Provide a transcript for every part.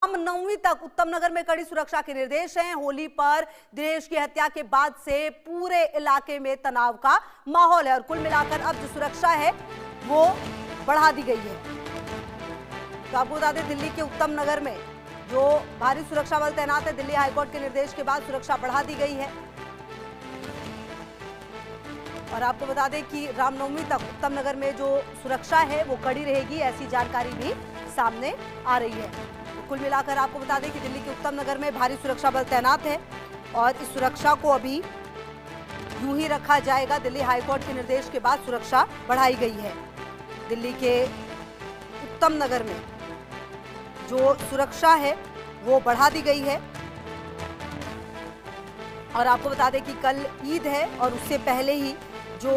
रामनवमी तक उत्तम नगर में कड़ी सुरक्षा के निर्देश हैं। होली पर दिनेश की हत्या के बाद से पूरे इलाके में तनाव का माहौल है और कुल मिलाकर अब जो सुरक्षा है वो बढ़ा दी गई है। तो आपको बता दें, दिल्ली के उत्तम नगर में जो भारी सुरक्षा बल तैनात है, दिल्ली हाईकोर्ट के निर्देश के बाद सुरक्षा बढ़ा दी गई है। और आपको बता दें कि रामनवमी तक उत्तम नगर में जो सुरक्षा है वो कड़ी रहेगी, ऐसी जानकारी भी सामने आ रही है। तो कुल मिलाकर आपको बता दें कि दिल्ली के उत्तम नगर में भारी सुरक्षा बल तैनात है और इस सुरक्षा को अभी यूं ही रखा जाएगा। दिल्ली हाईकोर्ट के निर्देश के बाद सुरक्षा बढ़ाई गई है। दिल्ली के उत्तम नगर में जो सुरक्षा है वो बढ़ा दी गई है। और आपको बता दें कि कल ईद है और उससे पहले ही जो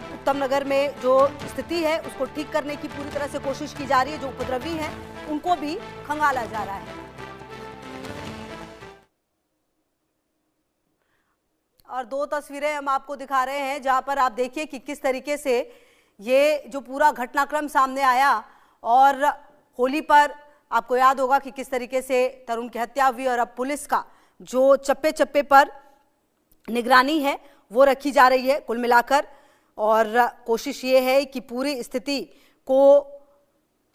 उत्तम नगर में जो स्थिति है उसको ठीक करने की पूरी तरह से कोशिश की जा रही है। जो उपद्रवी हैं उनको भी खंगाला जा रहा है। और दो तस्वीरें हम आपको दिखा रहे हैं जहां पर आप देखिए कि किस तरीके से ये जो पूरा घटनाक्रम सामने आया। और होली पर आपको याद होगा कि किस तरीके से तरुण की हत्या हुई और अब पुलिस का जो चप्पे चप्पे पर निगरानी है वो रखी जा रही है कुल मिलाकर। और कोशिश ये है कि पूरी स्थिति को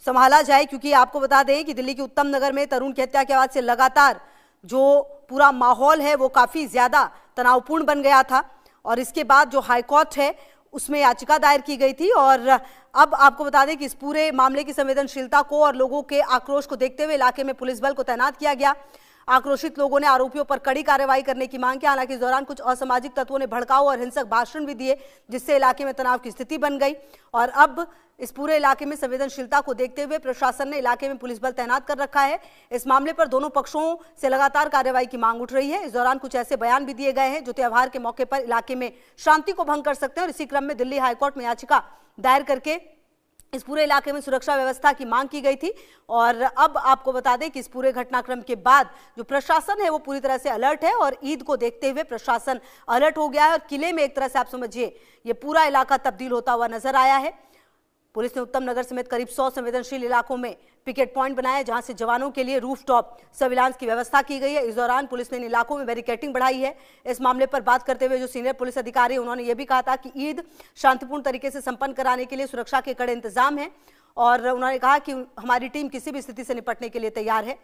संभाला जाए, क्योंकि आपको बता दें कि दिल्ली के उत्तम नगर में तरुण की हत्या के बाद से लगातार जो पूरा माहौल है वो काफ़ी ज़्यादा तनावपूर्ण बन गया था। और इसके बाद जो हाईकोर्ट है उसमें याचिका दायर की गई थी। और अब आपको बता दें कि इस पूरे मामले की संवेदनशीलता को और लोगों के आक्रोश को देखते हुए इलाके में पुलिस बल को तैनात किया गया। आक्रोशित लोगों ने आरोपियों पर कड़ी कार्रवाई करने की मांग की। हालांकि इस दौरान कुछ असामाजिक तत्वों ने भड़काऊ और हिंसक भाषण भी दिए, जिससे इलाके में तनाव की स्थिति बन गई। और अब इस पूरे इलाके में संवेदनशीलता को देखते हुए प्रशासन ने इलाके में पुलिस बल तैनात कर रखा है। इस मामले पर दोनों पक्षों से लगातार कार्रवाई की मांग उठ रही है। इस दौरान कुछ ऐसे बयान भी दिए गए हैं जो त्योहार के मौके पर इलाके में शांति को भंग कर सकते हैं। और इसी क्रम में दिल्ली हाईकोर्ट में याचिका दायर करके इस पूरे इलाके में सुरक्षा व्यवस्था की मांग की गई थी। और अब आपको बता दें कि इस पूरे घटनाक्रम के बाद जो प्रशासन है वो पूरी तरह से अलर्ट है और ईद को देखते हुए प्रशासन अलर्ट हो गया है। और किले में एक तरह से आप समझिए ये पूरा इलाका तब्दील होता हुआ नजर आया है। पुलिस ने उत्तम नगर समेत करीब 100 संवेदनशील इलाकों में पिकेट पॉइंट बनाए, जहां से जवानों के लिए रूफटॉप सर्विलांस की व्यवस्था की गई है। इस दौरान पुलिस ने इन इलाकों में बैरिकेडिंग बढ़ाई है। इस मामले पर बात करते हुए जो सीनियर पुलिस अधिकारी उन्होंने ये भी कहा था कि ईद शांतिपूर्ण तरीके से संपन्न कराने के लिए सुरक्षा के कड़े इंतजाम हैं। और उन्होंने कहा कि हमारी टीम किसी भी स्थिति से निपटने के लिए तैयार है।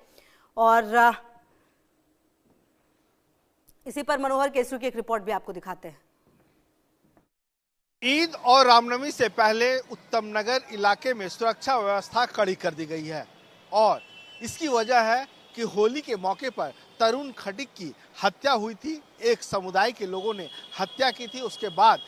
और इसी पर मनोहर केसरी की एक रिपोर्ट भी आपको दिखाते हैं। ईद और रामनवमी से पहले उत्तम नगर इलाके में सुरक्षा व्यवस्था कड़ी कर दी गई है और इसकी वजह है कि होली के मौके पर तरुण खटीक की हत्या हुई थी। एक समुदाय के लोगों ने हत्या की थी। उसके बाद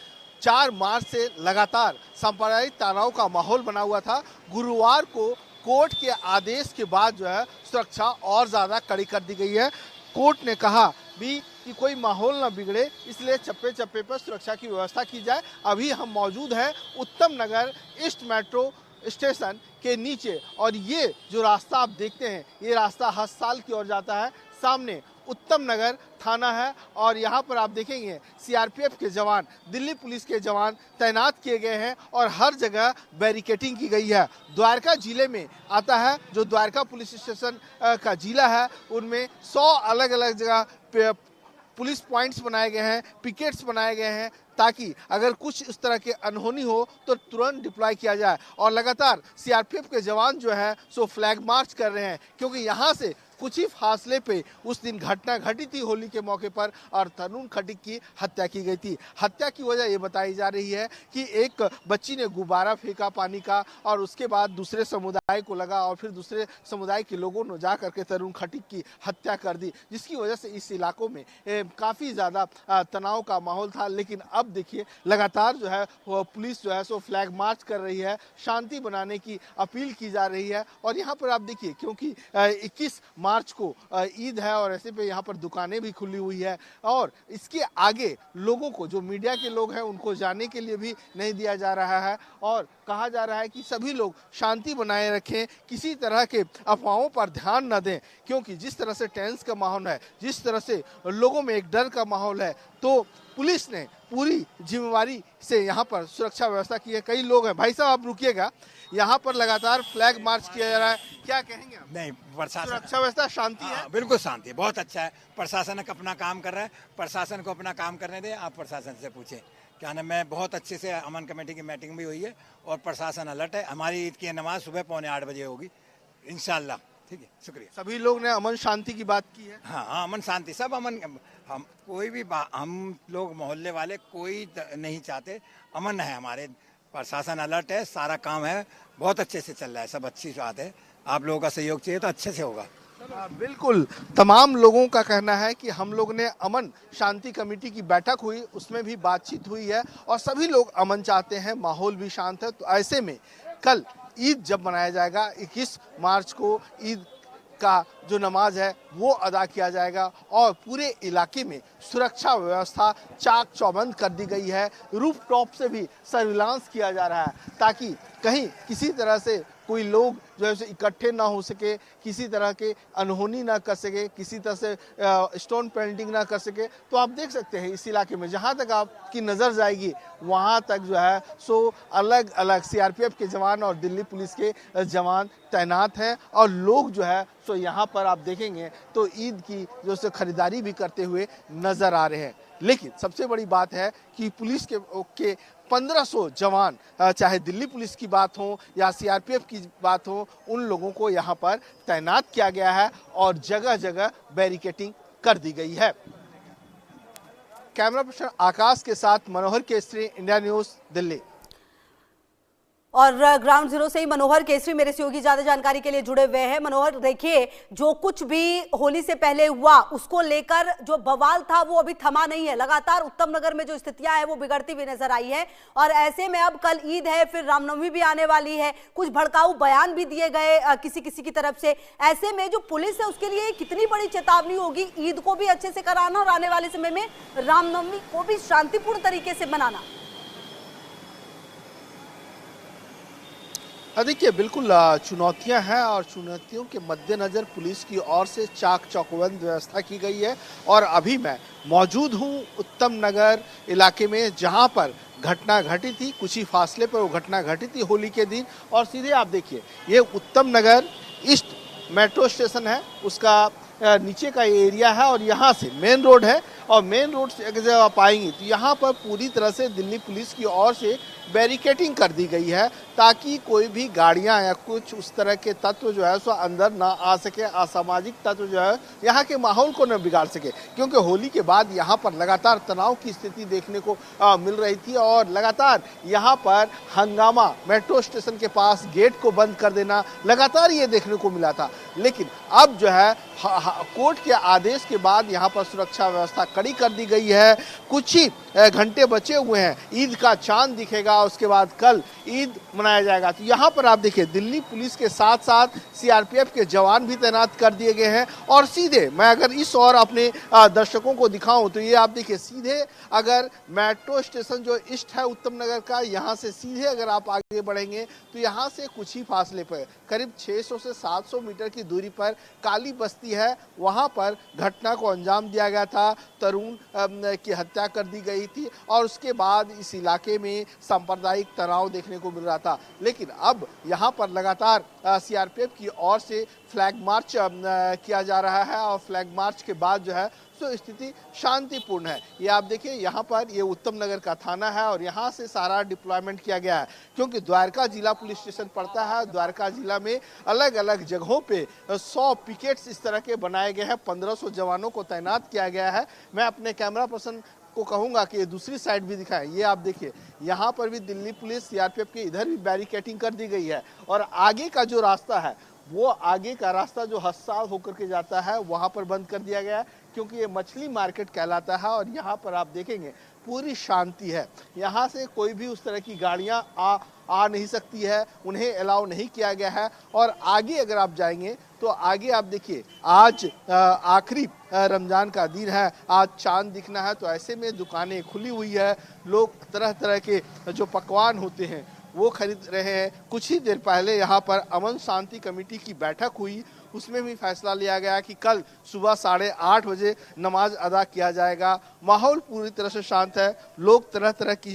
4 मार्च से लगातार सांप्रदायिक तनाव का माहौल बना हुआ था। गुरुवार को कोर्ट के आदेश के बाद जो है सुरक्षा और ज़्यादा कड़ी कर दी गई है। कोर्ट ने कहा भी कि कोई माहौल ना बिगड़े, इसलिए चप्पे चप्पे पर सुरक्षा की व्यवस्था की जाए। अभी हम मौजूद हैं उत्तम नगर ईस्ट मेट्रो स्टेशन के नीचे और ये जो रास्ता आप देखते हैं ये रास्ता हस्पताल की ओर जाता है। सामने उत्तम नगर थाना है और यहाँ पर आप देखेंगे सीआरपीएफ के जवान, दिल्ली पुलिस के जवान तैनात किए गए हैं और हर जगह बैरिकेडिंग की गई है। द्वारका जिले में आता है, जो द्वारका पुलिस स्टेशन का जिला है, उनमें 100 अलग अलग जगह पुलिस पॉइंट्स बनाए गए हैं, पिकेट्स बनाए गए हैं, ताकि अगर कुछ इस तरह के अनहोनी हो तो तुरंत डिप्लॉय किया जाए। और लगातार सीआरपीएफ के जवान जो है सो फ्लैग मार्च कर रहे हैं, क्योंकि यहाँ से कुछ ही फासले पे उस दिन घटना घटी थी होली के मौके पर और तरुण खटीक की हत्या की गई थी। हत्या की वजह ये बताई जा रही है कि एक बच्ची ने गुब्बारा फेंका पानी का और उसके बाद दूसरे समुदाय को लगा और फिर दूसरे समुदाय के लोगों ने जा करके तरुण खटीक की हत्या कर दी, जिसकी वजह से इस इलाकों में काफ़ी ज़्यादा तनाव का माहौल था। लेकिन अब देखिए लगातार जो है पुलिस जो है सो फ्लैग मार्च कर रही है, शांति बनाने की अपील की जा रही है। और यहाँ पर आप देखिए क्योंकि 21 मार्च को ईद है और ऐसे पे यहाँ पर दुकानें भी खुली हुई है और इसके आगे लोगों को, जो मीडिया के लोग हैं, उनको जाने के लिए भी नहीं दिया जा रहा है। और कहा जा रहा है कि सभी लोग शांति बनाए रखें, किसी तरह के अफवाहों पर ध्यान न दें, क्योंकि जिस तरह से टेंस का माहौल है, जिस तरह से लोगों में एक डर का माहौल है, तो पुलिस ने पूरी जिम्मेवारी से यहाँ पर सुरक्षा व्यवस्था की है। कई लोग हैं, भाई साहब आप रुकिएगा, यहाँ पर लगातार फ्लैग मार्च किया जा रहा है, क्या कहेंगे आप? नहीं, प्रशासन सुरक्षा व्यवस्था शांति है? बिल्कुल शांति, बहुत अच्छा है। प्रशासन अपना काम कर रहा है, प्रशासन को अपना काम करने दे। आप प्रशासन से पूछें, क्या नाम है, बहुत अच्छे से अमन कमेटी की मीटिंग भी हुई है और प्रशासन अलर्ट है। हमारी ईद की नमाज सुबह 7:45 बजे होगी इंशाल्लाह। ठीक है, शुक्रिया। सभी लोग ने अमन शांति की बात की है। हाँ, अमन शांति, सब अमन। हम कोई भी हम लोग मोहल्ले वाले कोई नहीं चाहते, अमन है। हमारे प्रशासन अलर्ट है, सारा काम है, बहुत अच्छे से चल रहा है, सब अच्छी बात है। आप लोगों का सहयोग चाहिए तो अच्छे से होगा। बिल्कुल, तमाम लोगों का कहना है कि हम लोग ने अमन शांति कमेटी की बैठक हुई, उसमें भी बातचीत हुई है और सभी लोग अमन चाहते हैं, माहौल भी शांत है। तो ऐसे में कल ईद जब मनाया जाएगा 21 मार्च को, ईद का जो नमाज है वो अदा किया जाएगा और पूरे इलाके में सुरक्षा व्यवस्था चाक चौबंद कर दी गई है। रूफ टॉप से भी सर्विलांस किया जा रहा है ताकि कहीं किसी तरह से कोई लोग जो है इकट्ठे ना हो सके, किसी तरह के अनहोनी ना कर सके, किसी तरह से स्टोन पेंटिंग ना कर सके। तो आप देख सकते हैं इस इलाके में जहां तक आपकी नज़र जाएगी वहां तक जो है सो अलग अलग सीआरपीएफ के जवान और दिल्ली पुलिस के जवान तैनात हैं और लोग जो है सो यहाँ पर आप देखेंगे तो ईद की जो है खरीदारी भी करते हुए नजर आ रहे हैं। लेकिन सबसे बड़ी बात है कि पुलिस के 1500 जवान, चाहे दिल्ली पुलिस की बात हो या सीआरपीएफ की बात हो, उन लोगों को यहाँ पर तैनात किया गया है और जगह जगह बैरिकेडिंग कर दी गई है। कैमरा पर्सन आकाश के साथ मनोहर केसरी, इंडिया न्यूज, दिल्ली। और ग्राउंड जीरो से ही मनोहर केसरी मेरे सहयोगी ज्यादा जानकारी के लिए जुड़े हुए हैं। मनोहर, देखिए जो कुछ भी होली से पहले हुआ उसको लेकर जो बवाल था वो अभी थमा नहीं है। लगातार उत्तम नगर में जो स्थितियां हैं वो बिगड़ती हुई नजर आई है और ऐसे में अब कल ईद है, फिर रामनवमी भी आने वाली है, कुछ भड़काऊ बयान भी दिए गए किसी किसी की तरफ से। ऐसे में जो पुलिस है उसके लिए कितनी बड़ी चेतावनी होगी ईद को भी अच्छे से कराना और आने वाले समय में रामनवमी को भी शांतिपूर्ण तरीके से मनाना। देखिए बिल्कुल चुनौतियां हैं और चुनौतियों के मद्देनजर पुलिस की ओर से चाक चौबंद व्यवस्था की गई है। और अभी मैं मौजूद हूं उत्तम नगर इलाके में जहां पर घटना घटी थी, कुछ ही फासले पर वो घटना घटी थी होली के दिन। और सीधे आप देखिए ये उत्तम नगर ईस्ट मेट्रो स्टेशन है, उसका नीचे का एरिया है और यहाँ से मेन रोड है और मेन रोड से अगर आप आएंगे तो यहाँ पर पूरी तरह से दिल्ली पुलिस की ओर से बैरिकेडिंग कर दी गई है ताकि कोई भी गाड़ियां या कुछ उस तरह के तत्व जो है सो अंदर ना आ सके, असामाजिक तत्व जो है यहाँ के माहौल को न बिगाड़ सके। क्योंकि होली के बाद यहाँ पर लगातार तनाव की स्थिति देखने को मिल रही थी और लगातार यहाँ पर हंगामा, मेट्रो स्टेशन के पास गेट को बंद कर देना लगातार ये देखने को मिला था। लेकिन अब जो है कोर्ट के आदेश के बाद यहाँ पर सुरक्षा व्यवस्था कड़ी कर दी गई है। कुछ ही घंटे बचे हुए हैं, ईद का चांद दिखेगा, उसके बाद कल ईद मनाया जाएगा। तो यहाँ पर आप देखिए दिल्ली पुलिस के साथ साथ सीआरपीएफ के जवान भी तैनात कर दिए गए हैं। और सीधे मैं अगर इस और अपने दर्शकों को दिखाऊं तो ये आप देखिए सीधे अगर मेट्रो स्टेशन जो ईस्ट है उत्तम नगर का, यहाँ से सीधे अगर आप आगे बढ़ेंगे तो यहाँ से कुछ ही फासले पर करीब 600 से 700 मीटर की दूरी पर काली बस्ती है, वहाँ पर घटना को अंजाम दिया गया था, तरुण की हत्या कर दी गई थी और उसके बाद इस इलाके में सांप्रदायिक तनाव देखने को मिल रहा था। लेकिन अब यहाँ पर लगातार सीआरपीएफ की ओर से फ्लैग मार्च किया जा रहा है और फ्लैग मार्च के बाद जो है तो स्थिति शांतिपूर्ण है। ये आप देखिए यहाँ पर ये उत्तम नगर का थाना है और यहाँ से सारा डिप्लॉयमेंट किया गया है क्योंकि द्वारका जिला पुलिस स्टेशन पड़ता है। द्वारका जिला में अलग अलग जगहों पे 100 पिकेट्स इस तरह के बनाए गए हैं, 1500 जवानों को तैनात किया गया है। मैं अपने कैमरा पर्सन को कहूंगा कि ये दूसरी साइड भी दिखाएं। ये आप देखिए यहाँ पर भी दिल्ली पुलिस सीआरपीएफ के इधर भी बैरिकेडिंग कर दी गई है और आगे का जो रास्ता है वो आगे का रास्ता जो हस्साल होकर के जाता है वहां पर बंद कर दिया गया है क्योंकि ये मछली मार्केट कहलाता है और यहाँ पर आप देखेंगे पूरी शांति है। यहाँ से कोई भी उस तरह की गाड़ियाँ आ नहीं सकती है, उन्हें अलाउ नहीं किया गया है। और आगे अगर आप जाएंगे तो आगे आप देखिए आज आखिरी रमजान का दिन है, आज चांद दिखना है, तो ऐसे में दुकानें खुली हुई है, लोग तरह तरह के जो पकवान होते हैं वो खरीद रहे हैं। कुछ ही देर पहले यहाँ पर अमन शांति कमेटी की बैठक हुई उसमें भी फैसला लिया गया कि कल सुबह 8:30 बजे नमाज अदा किया जाएगा। माहौल पूरी तरह से शांत है, लोग तरह तरह की